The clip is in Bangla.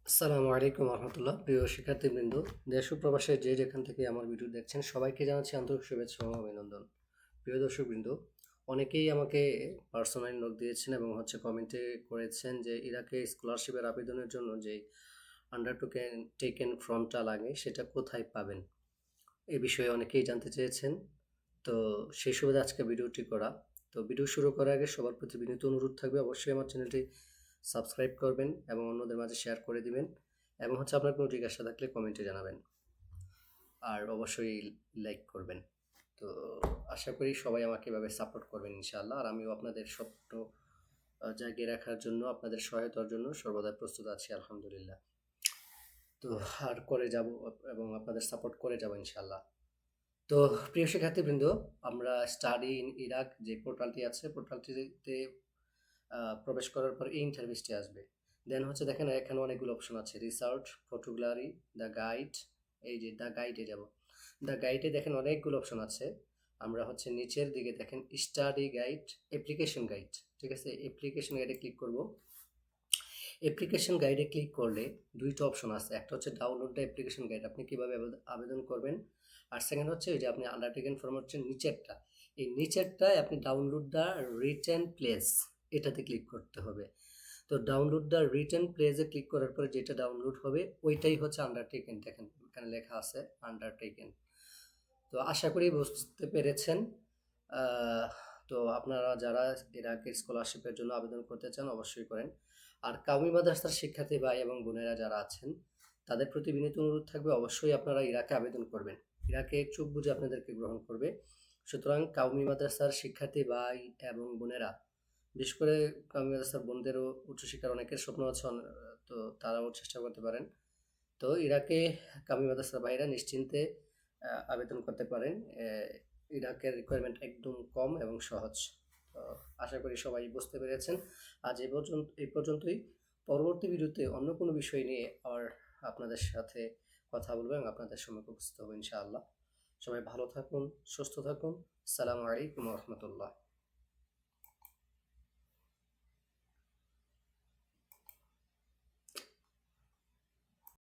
আসসালামু আলাইকুম রহমতুল্লাহ। প্রিয় শিক্ষার্থীবৃন্দ, দেশ ও প্রবাসে যে যেখান থেকে আমার ভিডিও দেখছেন সবাইকে জানাচ্ছি আন্তরিক শুভেচ্ছা ও অভিনন্দন। প্রিয় দর্শকবৃন্দ, অনেকেই আমাকে পার্সোনালি নোট দিয়েছেন এবং কমেন্টে করেছেন যে ইরাকে স্কলারশিপের আবেদনের জন্য যে টেকেন ফর্মটা লাগে সেটা কোথায় পাবেন, এ বিষয়ে অনেকেই জানতে চেয়েছেন। তো সেই সুবাদে আজকে ভিডিওটি করা। তো ভিডিও শুরু করার আগে সবার প্রতি বিনীত অনুরোধ থাকবে, অবশ্যই আমার চ্যানেলটি সাবস্ক্রাইব করবেন এবং অন্যদের মাঝে শেয়ার করে দিবেন এবং আপনার কোনো জিজ্ঞাসা থাকলে কমেন্টে জানাবেন আর অবশ্যই লাইক করবেন। তো আশা করি সবাই আমাকে এভাবে সাপোর্ট করবেন ইনশাআল্লাহ, আর আমিও আপনাদের স্বপ্ন জাগিয়ে রাখার জন্য, আপনাদের সহায়তার জন্য সর্বদা প্রস্তুত আছি আলহামদুলিল্লাহ। তো আর করে যাব এবং আপনাদের সাপোর্ট করে যাব ইনশাআল্লাহ। তো প্রিয় শিক্ষার্থীবৃন্দ, আমরা স্টাডি ইন ইরাক যে পোর্টালটি আছে, পোর্টালটিতে প্রবেশ করার পর এই ইন্টারভিউসটি আসবে। দেন দেখেন এখানে অনেকগুলো অপশন আছে: রিসার্চ, ফটোগ্রাফি, দ্য গাইড। এই যে দ্য গাইডে যাব। দ্য গাইডে দেখেন অনেকগুলো অপশন আছে। আমরা নিচের দিকে দেখেন স্টাডি গাইড, অ্যাপ্লিকেশন গাইড। ঠিক আছে, অ্যাপ্লিকেশন গাইডে ক্লিক করব। অ্যাপ্লিকেশন গাইডে ক্লিক করলে দুইটা অপশন আছে, একটা হচ্ছে ডাউনলোড দ্য অ্যাপ্লিকেশন গাইড, আপনি কিভাবে আবেদন করবেন। আর সেকেন্ড হচ্ছে এই যে আপনি আন্ডারটেকেন ফর্ম হচ্ছে নিচেরটা, এই নিচেরটায় আপনি ডাউনলোড দ্য রিটেন প্লেস, এটাতে ক্লিক করতে হবে। তো ডাউনলোড দ্য রিটেন প্লেসে ক্লিক করার পরে যেটা ডাউনলোড হবে ওইটাই হচ্ছে আন্ডারটেকেন। দেখেন এখানে লেখা আছে আন্ডারটেকেন। তো আশা করি বুঝতে পেরেছেন। আহ, তো আপনারা যারা ইরাকের স্কলারশিপের জন্য আবেদন করতে চান অবশ্যই করেন। আর কাউমি মাদ্রাসার শিক্ষার্থী ভাই এবং বোনেরা যারা আছেন তাদের প্রতি বিনীত অনুরোধ থাকবে, অবশ্যই আপনারা ইরাকে আবেদন করবেন। ইরাকে চোখ বুজে আপনাদেরকে গ্রহণ করবে। সুতরাং কাউমি মাদ্রাসার শিক্ষার্থী ভাই এবং বোনেরা, বিশেষ করে কাউমি মাদ্রাসার বোনদেরও উচ্চশিক্ষার অনেকের স্বপ্ন আছে, তো তারাও চেষ্টা করতে পারেন। তো ইরাকে কামি মাদ্রাসার ভাইরা নিশ্চিন্তে আবেদন করতে পারেন। ইরাকের রিকোয়ারমেন্ট একদম কম এবং সহজ। তো আশা করি সবাই বুঝতে পেরেছেন। আজ এই পর্যন্তই। পরবর্তী ভিডিওতে অন্য কোনো বিষয় নিয়ে আবার আপনাদের সাথে কথা বলবো এবং আপনাদের সম্মুখে উপস্থিত হবো ইনশাআল্লাহ। সবাই ভালো থাকুন, সুস্থ থাকুন। আসসালামু আলাইকুম রহমতুল্লাহ।